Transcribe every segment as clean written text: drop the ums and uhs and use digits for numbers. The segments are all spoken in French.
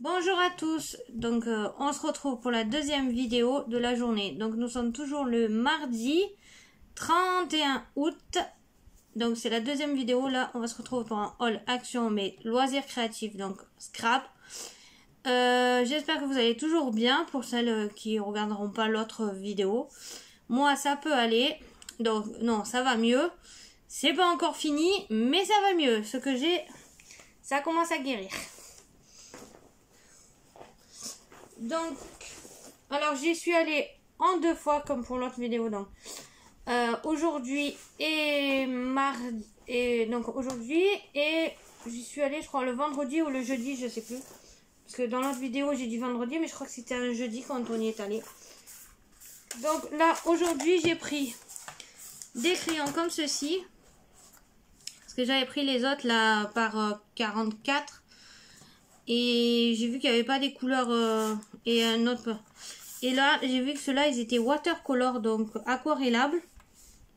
Bonjour à tous, donc on se retrouve pour la deuxième vidéo de la journée. Donc nous sommes toujours le mardi 31 août. Donc c'est la deuxième vidéo, là on va se retrouver pour un haul action mais loisirs créatifs, donc scrap. J'espère que vous allez toujours bien pour celles qui regarderont pas l'autre vidéo. Moi ça peut aller, donc non ça va mieux. C'est pas encore fini mais ça va mieux, ce que j'ai ça commence à guérir. Donc, alors j'y suis allée en deux fois comme pour l'autre vidéo. Donc, aujourd'hui et mardi, et donc aujourd'hui et j'y suis allée, je crois le vendredi ou le jeudi, je sais plus. Parce que dans l'autre vidéo j'ai dit vendredi, mais je crois que c'était un jeudi quand on y est allé. Donc là aujourd'hui j'ai pris des crayons comme ceci, parce que j'avais pris les autres là par 44. Et j'ai vu qu'il n'y avait pas des couleurs et un autre. Et là, j'ai vu que ceux-là, ils étaient watercolor, donc aquarellables.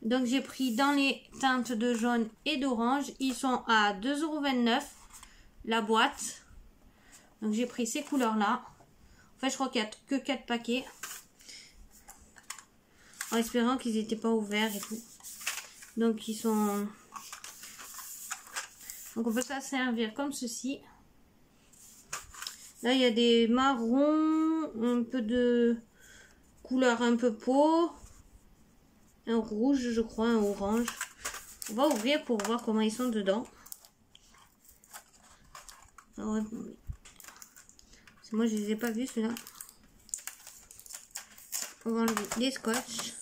Donc j'ai pris dans les teintes de jaune et d'orange. Ils sont à 2,29 € la boîte. Donc j'ai pris ces couleurs-là. En fait, je crois qu'il n'y a que 4 paquets. En espérant qu'ils n'étaient pas ouverts et tout. Donc ils sont... Donc on peut ça servir comme ceci. Là, il y a des marrons, un peu de couleur un peu peau, un rouge, je crois, un orange. On va ouvrir pour voir comment ils sont dedans. Alors, moi, je les ai pas vus, ceux-là. On va enlever les scotch.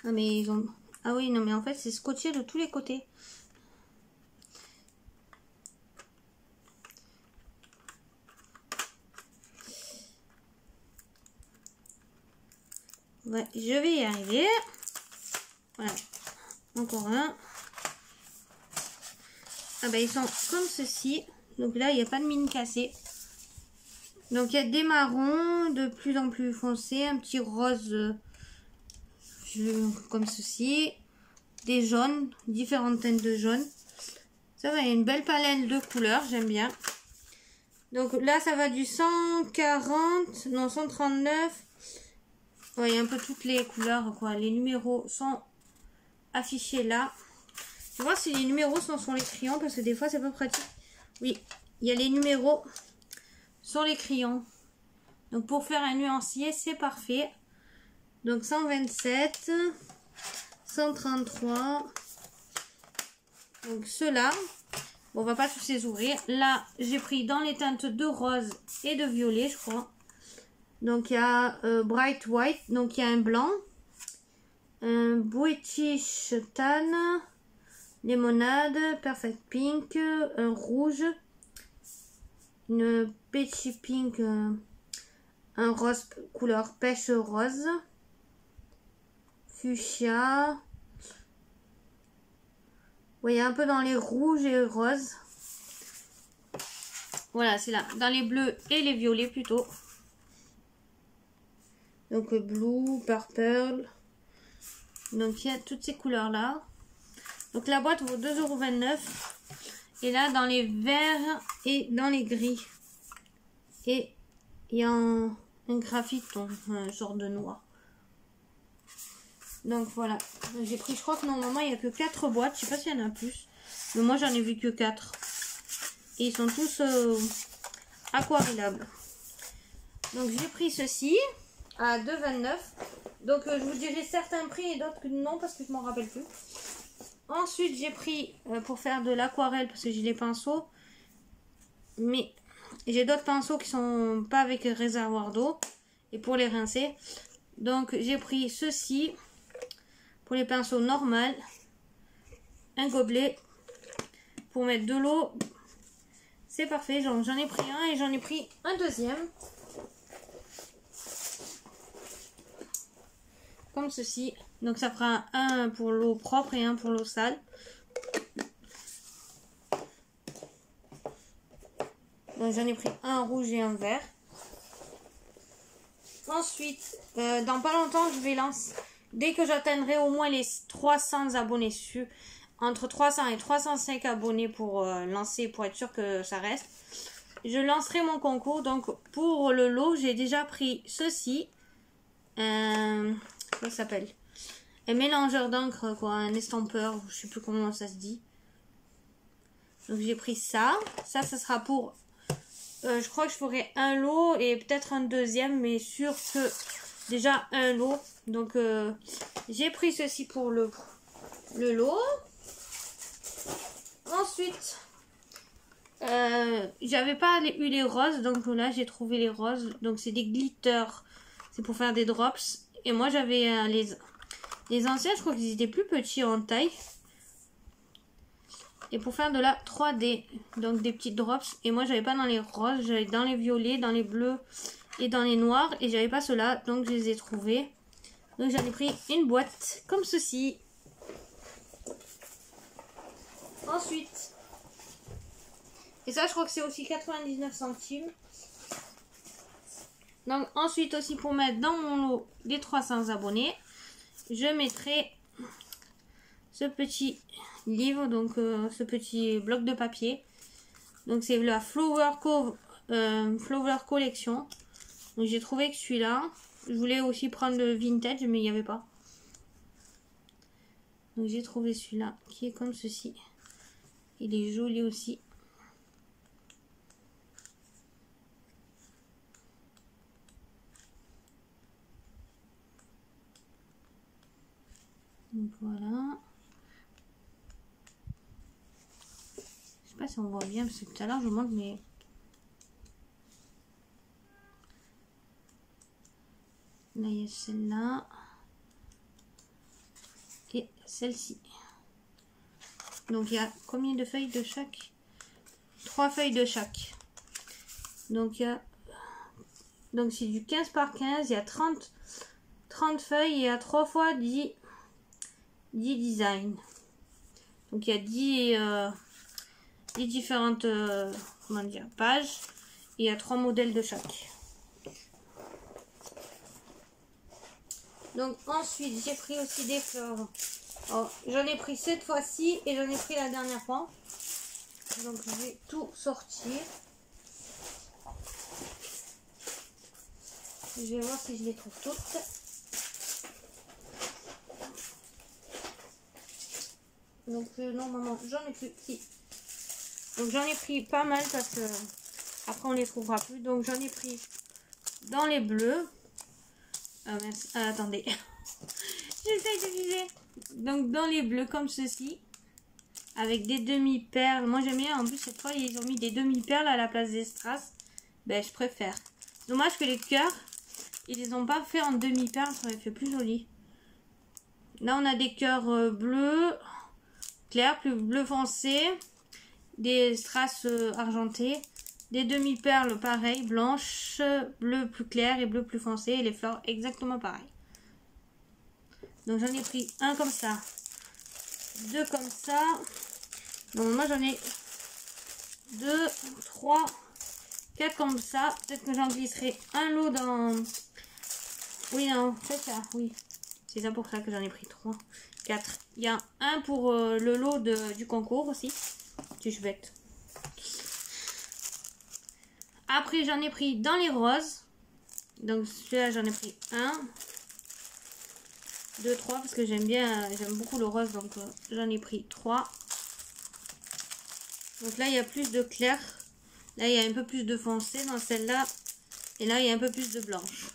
Ah mais ils ont... Ah oui, non mais en fait c'est scotché de tous les côtés. Ouais, je vais y arriver. Voilà. Encore un. Ah bah ils sont comme ceci. Donc là il n'y a pas de mine cassée. Donc il y a des marrons de plus en plus foncés. Un petit rose... comme ceci, des jaunes, différentes teintes de jaune. Ça va, il y a une belle palette de couleurs, j'aime bien. Donc là ça va du 140, non 139. Ouais, il y a un peu toutes les couleurs quoi. Les numéros sont affichés là. Je vais voir si les numéros sont sur les crayons parce que des fois c'est pas pratique. Oui, il y a les numéros sur les crayons. Donc pour faire un nuancier c'est parfait. Donc 127, 133, donc ceux-là, bon, on va pas tous les ouvrir. Là, j'ai pris dans les teintes de rose et de violet, je crois. Donc il y a Bright White, donc il y a un blanc, un British Tan, Lemonade, Perfect Pink, un rouge, une Peachy Pink, un rose couleur pêche rose. Fuchsia. Oui, un peu dans les rouges et roses. Voilà, c'est là. Dans les bleus et les violets plutôt. Donc blue, purple. Donc il y a toutes ces couleurs là. Donc la boîte vaut 2,29 €. Et là dans les verts et dans les gris. Et il y a un graphite, un genre de noir. Donc voilà, j'ai pris, je crois que normalement il n'y a que 4 boîtes, je sais pas s'il y en a plus, mais moi j'en ai vu que 4. Et ils sont tous aquarellables. Donc j'ai pris ceci à 2,29 €. Donc je vous dirai certains prix et d'autres que non parce que je m'en rappelle plus. Ensuite j'ai pris pour faire de l'aquarelle parce que j'ai les pinceaux, mais j'ai d'autres pinceaux qui sont pas avec réservoir d'eau et pour les rincer. Donc j'ai pris ceci. Pour les pinceaux normaux, un gobelet pour mettre de l'eau, c'est parfait. J'en ai pris un et j'en ai pris un deuxième, comme ceci. Donc ça fera un pour l'eau propre et un pour l'eau sale. Donc j'en ai pris un rouge et un vert. Ensuite, dans pas longtemps, je vais lancer dès que j'atteindrai au moins les 300 abonnés entre 300 et 305 abonnés pour lancer, pour être sûr que ça reste, je lancerai mon concours. Donc pour le lot, j'ai déjà pris ceci. Comment ça s'appelle? Un mélangeur d'encre, quoi, un estampeur, je sais plus comment ça se dit. Donc j'ai pris ça. Ça sera pour... je crois que je ferai un lot et peut-être un deuxième, mais sûr que déjà un lot. Donc j'ai pris ceci pour le lot. Ensuite, j'avais pas eu les roses, donc là j'ai trouvé les roses. Donc c'est des glitters, c'est pour faire des drops. Et moi j'avais les anciens, je crois qu'ils étaient plus petits en taille. Et pour faire de la 3D, donc des petits drops. Et moi j'avais pas dans les roses, j'avais dans les violets, dans les bleus et dans les noirs. Et j'avais pas ceux-là, donc je les ai trouvés. Donc j'en ai pris une boîte comme ceci. Ensuite, et ça je crois que c'est aussi 99 centimes. Donc ensuite aussi pour mettre dans mon lot les 300 abonnés, je mettrai ce petit livre, donc ce petit bloc de papier. Donc c'est la Flower Collection. Donc j'ai trouvé que celui-là, je voulais aussi prendre le vintage mais il n'y avait pas. Donc j'ai trouvé celui-là qui est comme ceci. Il est joli aussi. Donc voilà. Je sais pas si on voit bien parce que tout à l'heure je vous montre, mais là il y a celle-là et celle-ci. Donc il y a combien de feuilles de chaque? 3 feuilles de chaque. Donc il y a, donc c'est du 15 par 15, il y a 30 feuilles et il y a 3 fois 10 designs. Donc il y a 10 différentes comment dire, pages et il y a 3 modèles de chaque. Donc ensuite j'ai pris aussi des fleurs. Oh, j'en ai pris cette fois-ci et j'en ai pris la dernière fois. Donc je vais tout sortir. Je vais voir si je les trouve toutes. Donc non maman, j'en ai plus. Si. Donc j'en ai pris pas mal parce que après on les trouvera plus. Donc j'en ai pris dans les bleus. Ah merci. Ah, attendez. J'essaye de viser. Donc dans les bleus comme ceci. Avec des demi-perles. Moi j'aime bien. En plus cette fois ils ont mis des demi-perles à la place des strass. Ben je préfère. Dommage que les cœurs, ils les ont pas fait en demi-perles. Ça aurait fait plus joli. Là on a des cœurs bleus clair, plus bleu foncé, des strass argentés, des demi-perles pareil, blanches, bleu plus clair et bleu plus foncé, et les fleurs exactement pareil. Donc j'en ai pris un comme ça, deux comme ça. Donc moi j'en ai 2, 3, 4 comme ça. Peut-être que j'en glisserai un lot dans... Oui, non, c'est ça, oui. C'est ça pour ça que j'en ai pris 3. 4. Il y a un pour le lot du concours aussi. Si je bête. Après, j'en ai pris dans les roses. Donc, celui-là, j'en ai pris 1, 2, 3. Parce que j'aime beaucoup le rose. Donc, j'en ai pris 3. Donc là, il y a plus de clair. Là, il y a un peu plus de foncé dans celle-là. Et là, il y a un peu plus de blanche.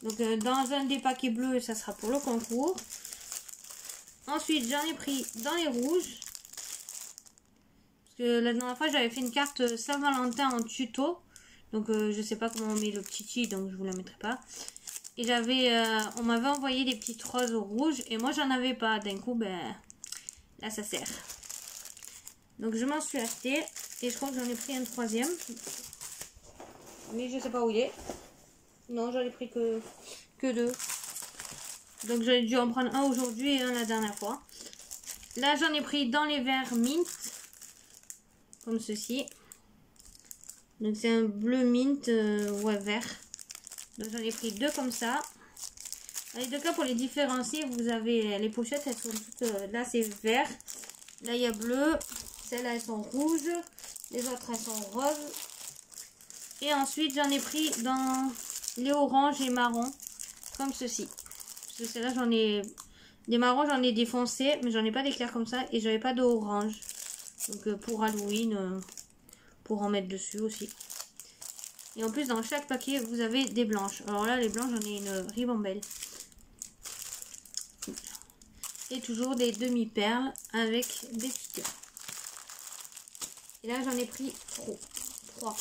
Donc dans un des paquets bleus, ça sera pour le concours. Ensuite, j'en ai pris dans les rouges. Parce que la dernière fois, j'avais fait une carte Saint-Valentin en tuto. Donc je sais pas comment on met le petit i, donc je vous la mettrai pas. Et on m'avait envoyé des petites roses rouges. Et moi, j'en avais pas. D'un coup, ben là, ça sert. Donc je m'en suis acheté. Et je crois que j'en ai pris un troisième. Mais je sais pas où il est. Non, j'en ai pris que 2. Donc j'ai dû en prendre un aujourd'hui et un la dernière fois. Là, j'en ai pris dans les verts mint. Comme ceci. Donc c'est un bleu mint, ouais, vert. Donc j'en ai pris 2 comme ça. Dans les deux cas, pour les différencier, vous avez les pochettes, elles sont toutes... là, c'est vert. Là, il y a bleu. Celles-là, elles sont rouges. Les autres, elles sont roses. Et ensuite, j'en ai pris dans les oranges et marrons. Comme ceci. Parce que celles-là, j'en ai... Des marrons, j'en ai défoncé. Mais j'en ai pas des clairs comme ça. Et j'avais pas d'orange. Donc, pour Halloween, pour en mettre dessus aussi. Et en plus, dans chaque paquet, vous avez des blanches. Alors là, les blanches, j'en ai une ribambelle. Et toujours des demi-perles avec des stickers. Et là, j'en ai pris 3.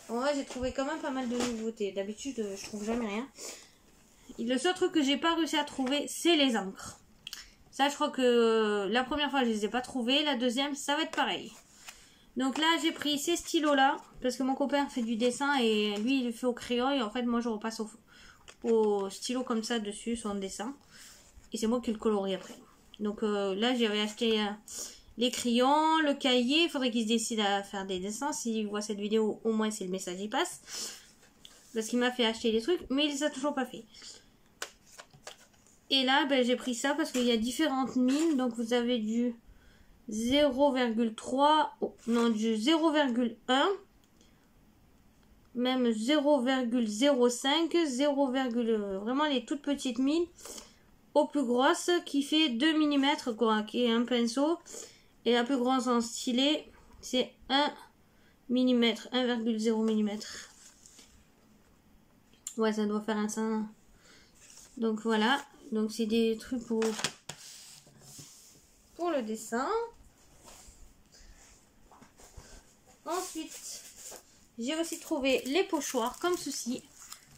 En vrai, j'ai trouvé quand même pas mal de nouveautés. D'habitude, je trouve jamais rien. Et le seul truc que j'ai pas réussi à trouver, c'est les encres. Ça, je crois que la première fois, je les ai pas trouvées. La deuxième, ça va être pareil. Donc là, j'ai pris ces stylos-là. Parce que mon copain fait du dessin et lui, il le fait au crayon. Et en fait, moi, je repasse au stylo comme ça dessus, son dessin. Et c'est moi qui le colorie après. Donc là, j'avais acheté les crayons, le cahier. Il faudrait qu'il se décide à faire des dessins. S'il voit cette vidéo, au moins, c'est le message il passe. Parce qu'il m'a fait acheter des trucs, mais il les a toujours pas fait. Et là, ben, j'ai pris ça parce qu'il y a différentes mines. Donc vous avez du 0,3, non, du 0,1, même 0,05, 0, vraiment les toutes petites mines, au plus grosse qui fait 2 mm, quoi, qui est un pinceau. Et la plus grosse en stylet, c'est 1 mm, 1,0 mm. Ouais, ça doit faire un sein. Donc voilà, donc c'est des trucs pour le dessin. Ensuite, j'ai aussi trouvé les pochoirs comme ceci.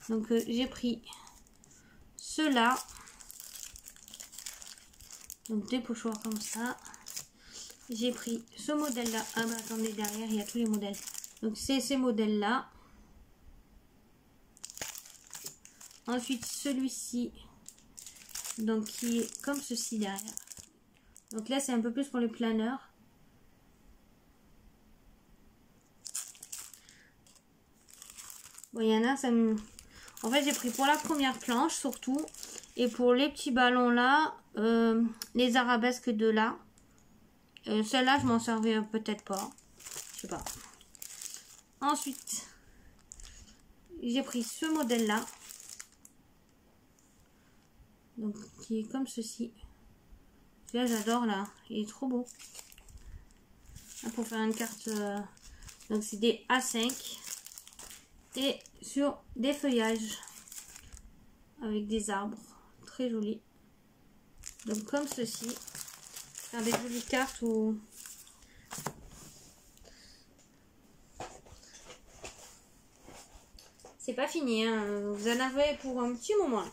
Donc j'ai pris ceux-là. Donc des pochoirs comme ça. J'ai pris ce modèle-là. Ah bah attendez, derrière il y a tous les modèles. Donc c'est ces modèles-là. Ensuite celui-ci. Donc qui est comme ceci derrière. Donc là c'est un peu plus pour les planeurs. Bon, il y en a, ça me... En fait, j'ai pris pour la première planche, surtout. Et pour les petits ballons là, les arabesques de là. Celle-là, je m'en servais peut-être pas. Je sais pas. Ensuite, j'ai pris ce modèle-là. Donc, qui est comme ceci. Celui-là, j'adore, là. Il est trop beau. Là, pour faire une carte... Donc, c'est des A5. Et sur des feuillages avec des arbres très jolis, donc comme ceci, faire des jolies cartes ou c'est pas fini, hein. Vous en avez pour un petit moment.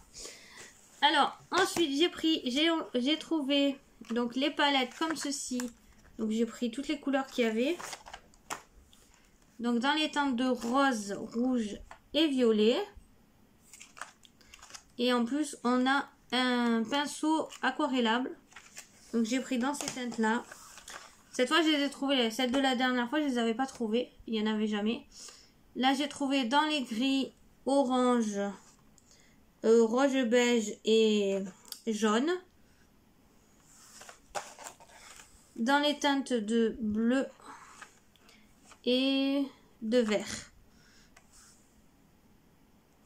Alors ensuite j'ai trouvé donc les palettes comme ceci. Donc j'ai pris toutes les couleurs qu'il y avait. Donc dans les teintes de rose, rouge et violet. Et en plus on a un pinceau aquarellable. Donc j'ai pris dans ces teintes là. Cette fois je les ai trouvées. Celles de la dernière fois je les avais pas trouvées. Il n'y en avait jamais. Là j'ai trouvé dans les gris, orange, rouge beige et jaune. Dans les teintes de bleu et de vert,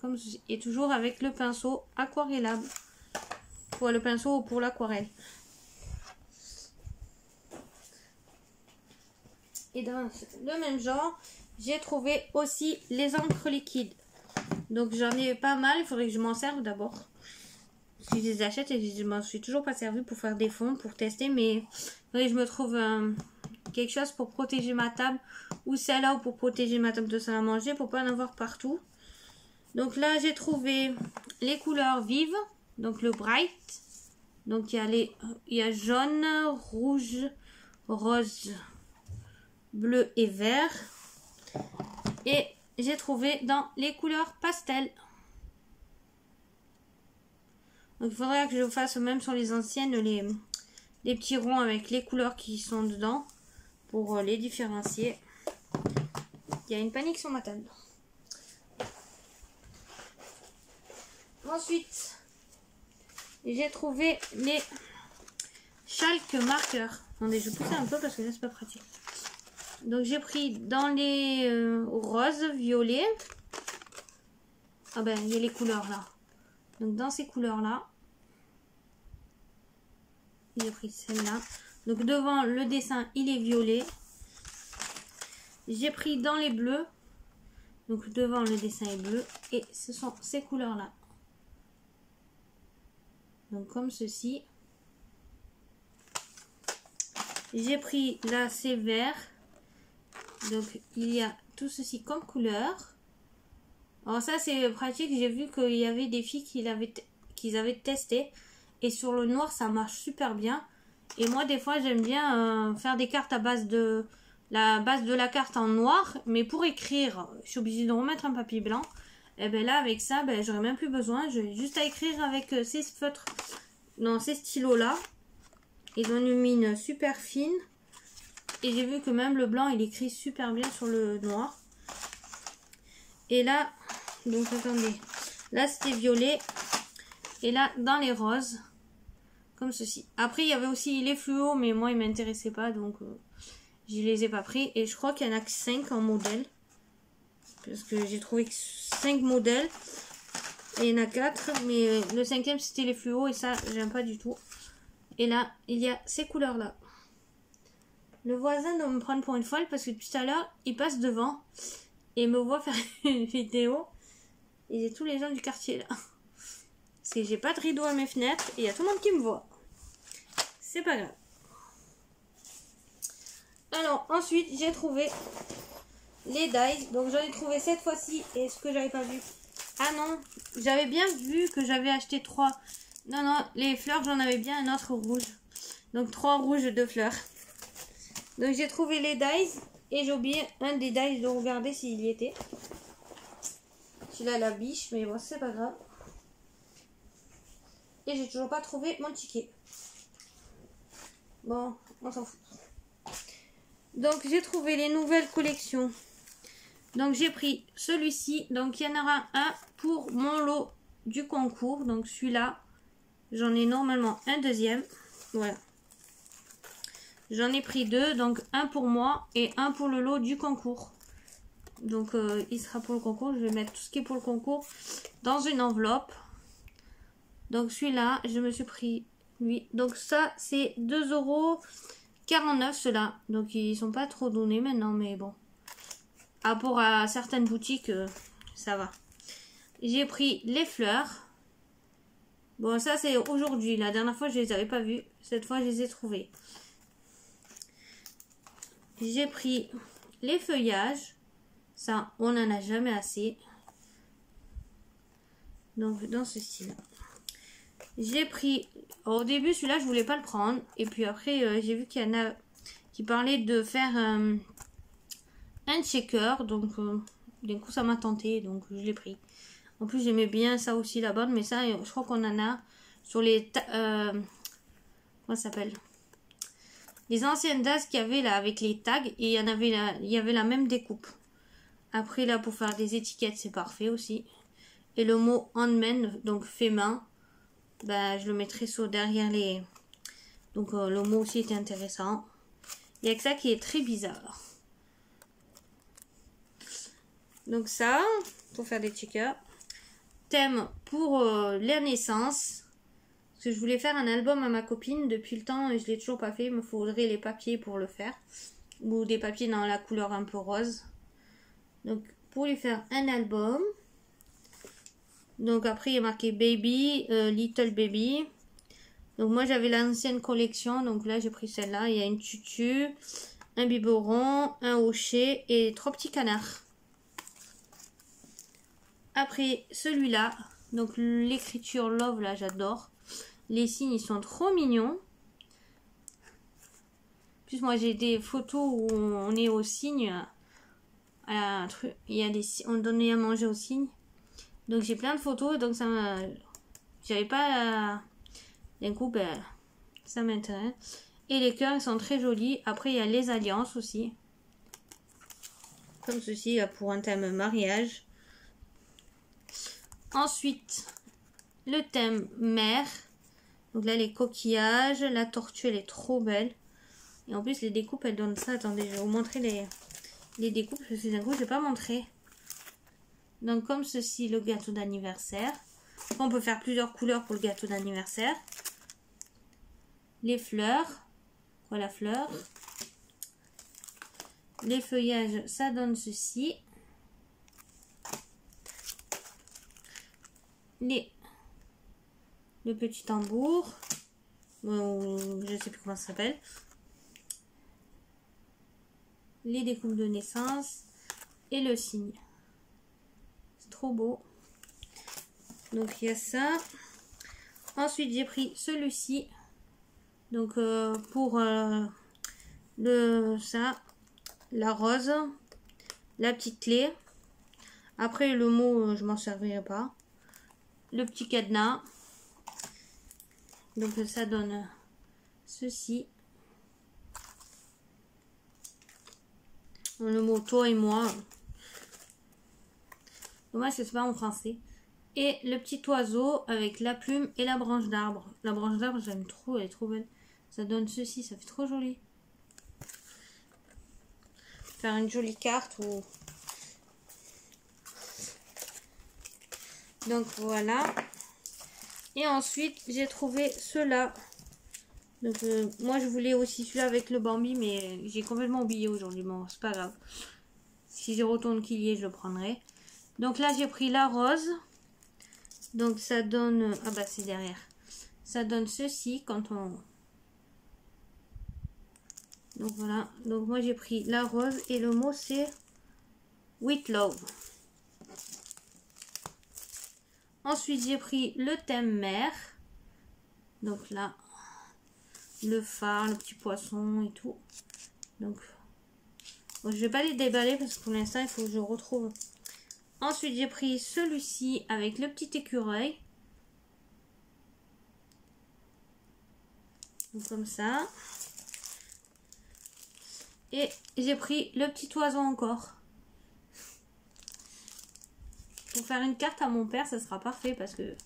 comme ceci. Et toujours avec le pinceau aquarellable, pour le pinceau pour l'aquarelle. Et dans le même genre, j'ai trouvé aussi les encres liquides. Donc j'en ai pas mal, il faudrait que je m'en serve d'abord. Si je les achète, et je m'en suis toujours pas servi pour faire des fonds, pour tester, mais il faudrait que je me trouve quelque chose pour protéger ma table, ou celle-là pour protéger ma table de salle à manger, pour pas en avoir partout. Donc là j'ai trouvé les couleurs vives, donc le bright. Donc il y a jaune, rouge, rose, bleu et vert. Et j'ai trouvé dans les couleurs pastel. Donc il faudrait que je fasse même sur les anciennes les petits ronds avec les couleurs qui sont dedans pour les différencier. Il y a une panique sur ma table. Ensuite, j'ai trouvé les chalk marqueurs. Attendez, je vais pousser un peu parce que là, c'est pas pratique. Donc, j'ai pris dans les roses, violets. Ah ben, il y a les couleurs là. Donc, dans ces couleurs-là, j'ai pris celle-là. Donc, devant le dessin, il est violet. J'ai pris dans les bleus. Donc, devant le dessin est bleu. Et ce sont ces couleurs-là. Donc, comme ceci. J'ai pris là, c'est vert. Donc, il y a tout ceci comme couleur. Alors, ça, c'est pratique. J'ai vu qu'il y avait des filles qui avaient testé. Et sur le noir, ça marche super bien. Et moi, des fois, j'aime bien faire des cartes à base de la carte en noir. Mais pour écrire, je suis obligée de remettre un papier blanc. Et bien là, avec ça, ben, j'aurais même plus besoin. J'ai juste à écrire avec ces feutres, non, ces stylos-là. Ils ont une mine super fine. Et j'ai vu que même le blanc, il écrit super bien sur le noir. Et là, donc attendez. Là, c'était violet. Et là, dans les roses. Comme ceci. Après, il y avait aussi les fluos, mais moi, ils ne m'intéressaient pas. Donc, je les ai pas pris. Et je crois qu'il y en a que 5 en modèle. Parce que j'ai trouvé que 5 modèles. Et il y en a 4. Mais le 5e, c'était les fluos. Et ça, j'aime pas du tout. Et là, il y a ces couleurs-là. Le voisin doit me prendre pour une folle parce que depuis tout à l'heure, il passe devant et me voit faire une vidéo. Et j'ai tous les gens du quartier là. Parce que j'ai pas de rideau à mes fenêtres et il y a tout le monde qui me voit. C'est pas grave. Alors, ensuite, j'ai trouvé les dies. Donc, j'en ai trouvé cette fois-ci. Et ce que j'avais pas vu. Ah non, j'avais bien vu que j'avais acheté 3. Non, non, les fleurs, j'en avais bien un autre rouge. Donc, 3 rouges de fleurs. Donc j'ai trouvé les dies et j'ai oublié un des dies de regarder s'il y était. Celui-là la biche, mais bon c'est pas grave. Et j'ai toujours pas trouvé mon ticket. Bon, on s'en fout. Donc j'ai trouvé les nouvelles collections. Donc j'ai pris celui-ci. Donc il y en aura un pour mon lot du concours. Donc celui-là, j'en ai normalement un deuxième. Voilà. J'en ai pris 2, donc un pour moi et un pour le lot du concours. Donc il sera pour le concours. Je vais mettre tout ce qui est pour le concours dans une enveloppe. Donc celui-là, je me suis pris lui. Donc ça, c'est 2,49 € ceux-là. Donc ils sont pas trop donnés maintenant, mais bon. À rapport à certaines boutiques, ça va. J'ai pris les fleurs. Bon, ça c'est aujourd'hui. La dernière fois, je les avais pas vues. Cette fois, je les ai trouvées. J'ai pris les feuillages. Ça, on n'en a jamais assez. Donc, dans ce style-là. J'ai pris... Au début, celui-là, je voulais pas le prendre. Et puis après, j'ai vu qu'il y en a qui parlaient de faire un shaker. Donc, d'un coup, ça m'a tenté. Donc, je l'ai pris. En plus, j'aimais bien ça aussi, la bonne. Mais ça, je crois qu'on en a sur les... comment ça s'appelle ? Les anciennes tasses qu'il y avait là avec les tags et il y avait la même découpe. Après là pour faire des étiquettes c'est parfait aussi. Et le mot handmade donc fait main, bah, je le mettrai sur derrière les. Donc le mot aussi était intéressant. Il y a que ça qui est très bizarre. Donc ça pour faire des stickers. Thème pour la naissance. Parce que je voulais faire un album à ma copine depuis le temps et je l'ai toujours pas fait. Il me faudrait les papiers pour le faire. Ou des papiers dans la couleur un peu rose. Donc pour lui faire un album. Donc après il y a marqué Baby, Little Baby. Donc moi j'avais l'ancienne collection. Donc là j'ai pris celle-là. Il y a une tutu, un biberon, un hochet et 3 petits canards. Après celui-là. Donc l'écriture Love là j'adore. Les signes, ils sont trop mignons. En plus, moi, j'ai des photos où on est au cygne. Il y a on donnait à manger au cygne. Donc, j'ai plein de photos. Donc, ça m'a... J'avais pas... D'un coup, ben, ça m'intéresse. Et les cœurs, ils sont très jolis. Après, il y a les alliances aussi. Comme ceci, là, pour un thème mariage. Ensuite, le thème mer. Donc là, les coquillages. La tortue, elle est trop belle. Et en plus, les découpes, elles donnent ça. Attendez, je vais vous montrer les découpes. Parce que d'un coup, je n'ai pas montré. Donc, comme ceci, le gâteau d'anniversaire. On peut faire plusieurs couleurs pour le gâteau d'anniversaire. Les fleurs. Voilà, fleurs. Les feuillages, ça donne ceci. Le petit tambour. Je ne sais plus comment ça s'appelle. Les découpes de naissance. Et le signe. C'est trop beau. Donc il y a ça. Ensuite j'ai pris celui-ci. Donc pour la rose, la petite clé. Après le mot, je m'en servirai pas. Le petit cadenas. Donc ça donne ceci. Le mot toi et moi. Dommage que c'est pas en français. Et le petit oiseau avec la plume et la branche d'arbre. La branche d'arbre, j'aime trop, elle est trop belle. Ça donne ceci, ça fait trop joli. Faire une jolie carte ou... Donc voilà. Et ensuite, j'ai trouvé ceux-là. Donc moi, je voulais aussi celui-là avec le Bambi, mais j'ai complètement oublié aujourd'hui. Bon, c'est pas grave. Si je retourne qu'il y ait, je le prendrai. Donc là, j'ai pris la rose. Donc ça donne... Ah bah, c'est derrière. Ça donne ceci quand on... Donc voilà. Donc moi, j'ai pris la rose et le mot, c'est With Love. Ensuite, j'ai pris le thème mer. Donc là, le phare, le petit poisson et tout. Donc, bon, je vais pas les déballer parce que pour l'instant, il faut que je retrouve. Ensuite, j'ai pris celui-ci avec le petit écureuil. Donc, comme ça. Et j'ai pris le petit oiseau encore. Pour faire une carte à mon père, ça sera parfait parce que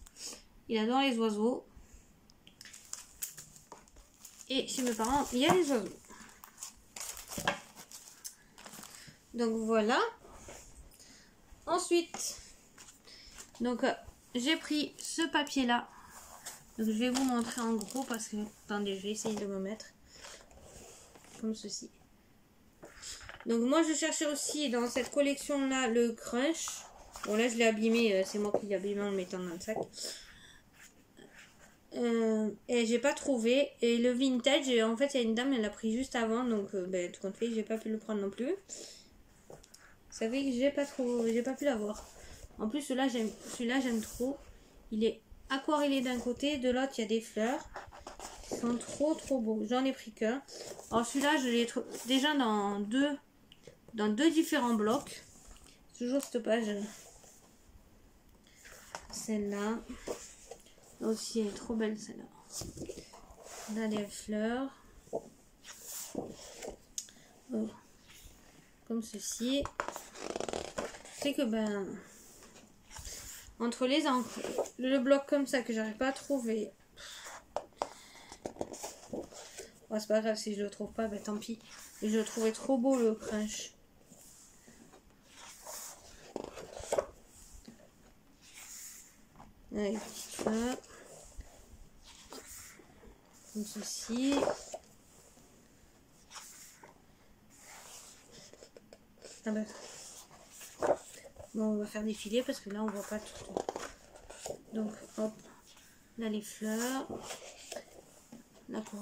il adore les oiseaux. Et chez mes parents, il y a les oiseaux. Donc voilà. Ensuite, donc j'ai pris ce papier là. Donc je vais vous montrer en gros parce que attendez, je vais essayer de me mettre comme ceci. Donc moi je cherchais aussi dans cette collection là le Crunch. Bon là je l'ai abîmé, c'est moi qui l'ai abîmé en le mettant dans le sac. Et j'ai pas trouvé. Et le vintage, en fait il y a une dame, elle l'a pris juste avant. Donc tout compte fait, j'ai pas pu le prendre non plus. Vous savez que j'ai pas pu l'avoir. En plus celui-là j'aime trop. Il est aquarellé d'un côté, de l'autre il y a des fleurs. Ils sont trop beaux. J'en ai pris qu'un. Alors celui-là je l'ai déjà dans deux différents blocs. Toujours cette page. Celle-là. Aussi, elle est trop belle celle-là. Là, les fleurs. Oh. Comme ceci. C'est que entre les encres, le bloc comme ça que j'arrive pas à trouver. Oh, c'est pas grave si je le trouve pas, tant pis. Et je le trouvais trop beau le Crunch. Avec des petites fleurs. Comme ceci. Ah bah. Bon, on va faire défiler parce que là on voit pas tout. Donc hop. Là les fleurs. Là quoi.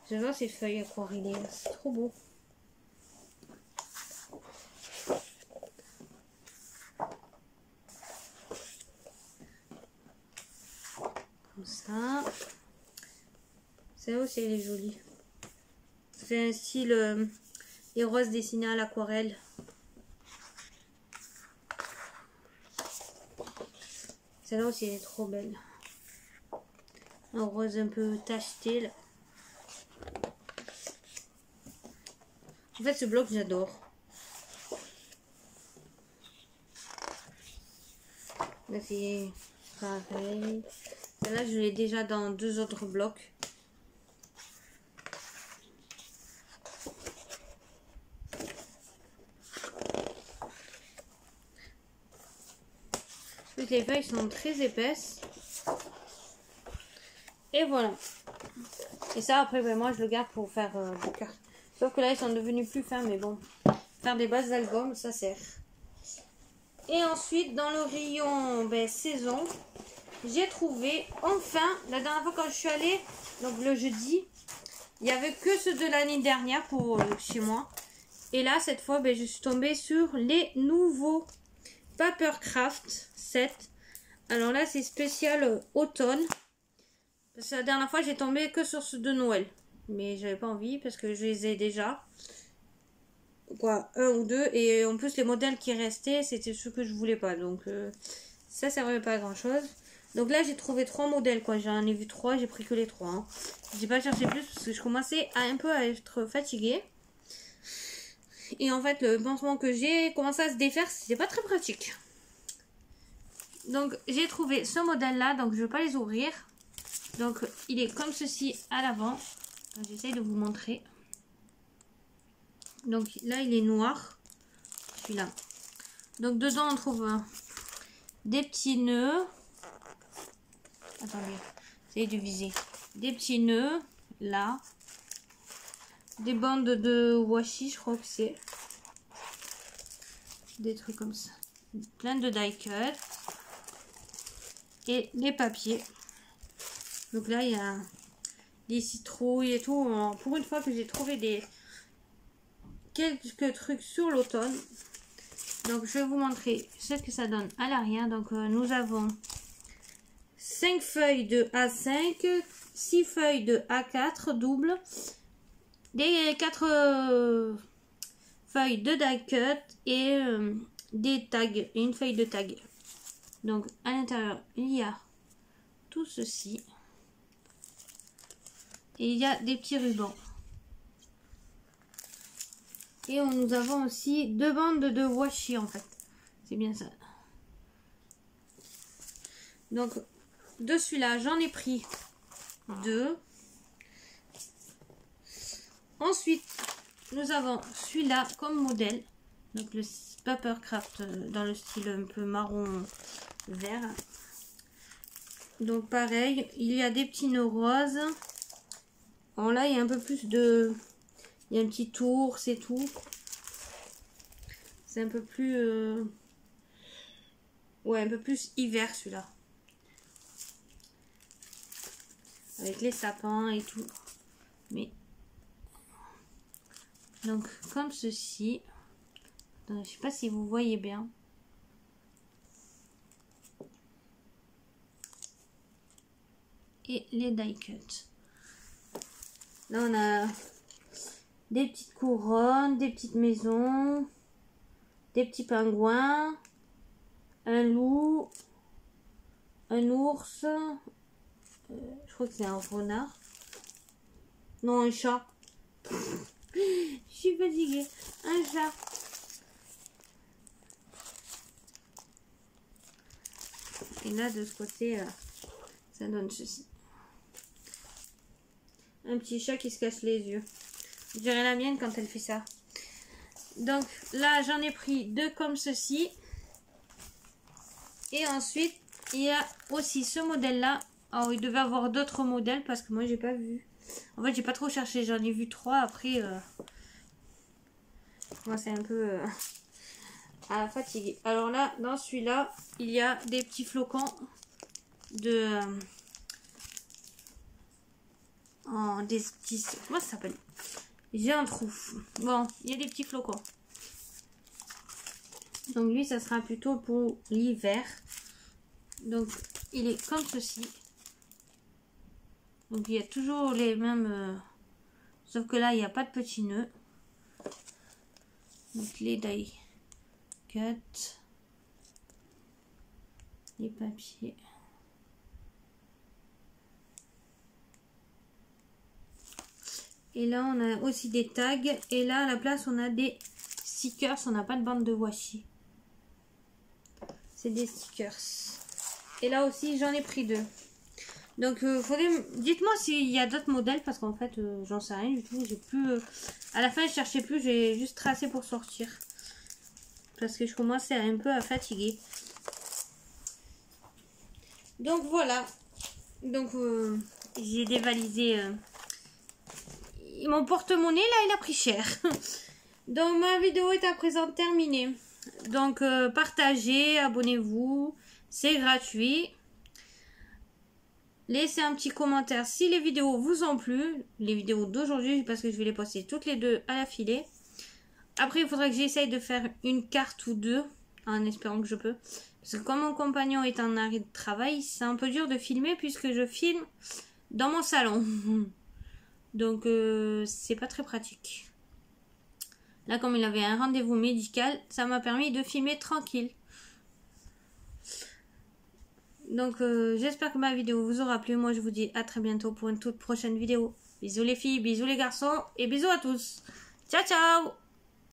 J'adore ces feuilles aquarellées. C'est trop beau. Comme ça. Celle-là aussi elle est jolie. C'est un style les roses dessinées à l'aquarelle. Celle-là aussi elle est trop belle. Un rose un peu tacheté là. En fait ce bloc j'adore. Là c'est pareil. Là, je l'ai déjà dans 2 autres blocs. Les feuilles sont très épaisses. Et voilà. Et ça, après, ben, moi, je le garde pour faire des cartes. Sauf que là, ils sont devenus plus fins, mais bon. Faire des bases d'albums, ça sert. Et ensuite, dans le rayon saison, j'ai trouvé, enfin, la dernière fois quand je suis allée, donc le jeudi, il n'y avait que ceux de l'année dernière pour chez moi. Et là, cette fois, je suis tombée sur les nouveaux Papercraft 7. Alors là, c'est spécial automne. Parce que la dernière fois, j'ai tombé que sur ceux de Noël. Mais j'avais pas envie parce que je les ai déjà. Quoi, 1 ou 2. Et en plus, les modèles qui restaient, c'était ceux que je voulais pas. Donc, ça servait pas à grand chose. Donc là, j'ai trouvé 3 modèles. Quoi, j'en ai vu 3. J'ai pris que les 3. Hein. J'ai pas cherché plus parce que je commençais un peu à être fatiguée. Et en fait, le pansement que j'ai commencé à se défaire, c'était pas très pratique. Donc, j'ai trouvé ce modèle-là. Donc, je vais pas les ouvrir. Donc, il est comme ceci à l'avant. J'essaye de vous montrer. Donc, là, il est noir. Celui-là. Donc, dedans, on trouve des petits nœuds. Attendez, j'essaye de viser. Des petits nœuds, là. Des bandes de washi, je crois que c'est. Des trucs comme ça. Plein de die cut. Et des papiers. Donc là, il y a des citrouilles et tout. Pour une fois que j'ai trouvé quelques trucs sur l'automne. Donc, je vais vous montrer ce que ça donne à l'arrière. Donc, nous avons 5 feuilles de A5, 6 feuilles de A4 double, des 4 feuilles de die cut et des tags, et une feuille de tag. Donc, à l'intérieur, il y a tout ceci. Et il y a des petits rubans. Et nous avons aussi 2 bandes de washi en fait. C'est bien ça. Donc, de celui-là, j'en ai pris 2. Ensuite, nous avons celui-là comme modèle. Donc, le Papercraft dans le style un peu marron vert. Donc, pareil, il y a des petits nœuds roses. Alors là, il y a un peu plus de... Il y a un petit tour, c'est tout. C'est un peu plus... Ouais, un peu plus hiver celui-là. Avec les sapins et tout. Mais... Donc, comme ceci. Attendez, je sais pas si vous voyez bien. Et les die cut. Là, on a des petites couronnes, des petites maisons, des petits pingouins, un loup, un ours, je crois que c'est un renard. Non, un chat. Je suis fatiguée. Un chat. Et là, de ce côté, ça donne ceci. Un petit chat qui se cache les yeux. Je dirais la mienne quand elle fait ça. Donc là, j'en ai pris 2 comme ceci. Et ensuite, il y a aussi ce modèle-là. Alors, il devait avoir d'autres modèles parce que moi, j'ai pas vu. En fait, j'ai pas trop cherché. J'en ai vu 3. Après, moi, c'est un peu fatigué. Alors là, dans celui-là, il y a des petits flocons de... des petits... Comment ça s'appelle? J'ai un trou. Bon, il y a des petits flocons. Donc lui, ça sera plutôt pour l'hiver. Donc, il est comme ceci. Donc, il y a toujours les mêmes... sauf que là, il n'y a pas de petits nœuds. Donc, les die cut. Les papiers. Et là, on a aussi des tags. Et là, à la place, on a des stickers. On n'a pas de bande de washi. C'est des stickers. Et là aussi, j'en ai pris 2. Donc, dites-moi s'il y a d'autres modèles, parce qu'en fait, j'en sais rien du tout. J'ai plus... à la fin, je cherchais plus, j'ai juste tracé pour sortir. Parce que je commençais un peu à fatiguer. Donc, voilà. Donc, j'ai dévalisé... mon porte-monnaie, là, il a pris cher. Donc, ma vidéo est à présent terminée. Donc, partagez, abonnez-vous. C'est gratuit. Laissez un petit commentaire si les vidéos vous ont plu. Les vidéos d'aujourd'hui, parce que je vais les poster toutes les deux à la filée. Après, il faudrait que j'essaye de faire une carte ou deux, en espérant que je peux. Parce que comme mon compagnon est en arrêt de travail, c'est un peu dur de filmer puisque je filme dans mon salon. Donc, c'est pas très pratique. Là, comme il avait un rendez-vous médical, ça m'a permis de filmer tranquille. Donc, j'espère que ma vidéo vous aura plu. Moi, je vous dis à très bientôt pour une toute prochaine vidéo. Bisous les filles, bisous les garçons et bisous à tous. Ciao, ciao!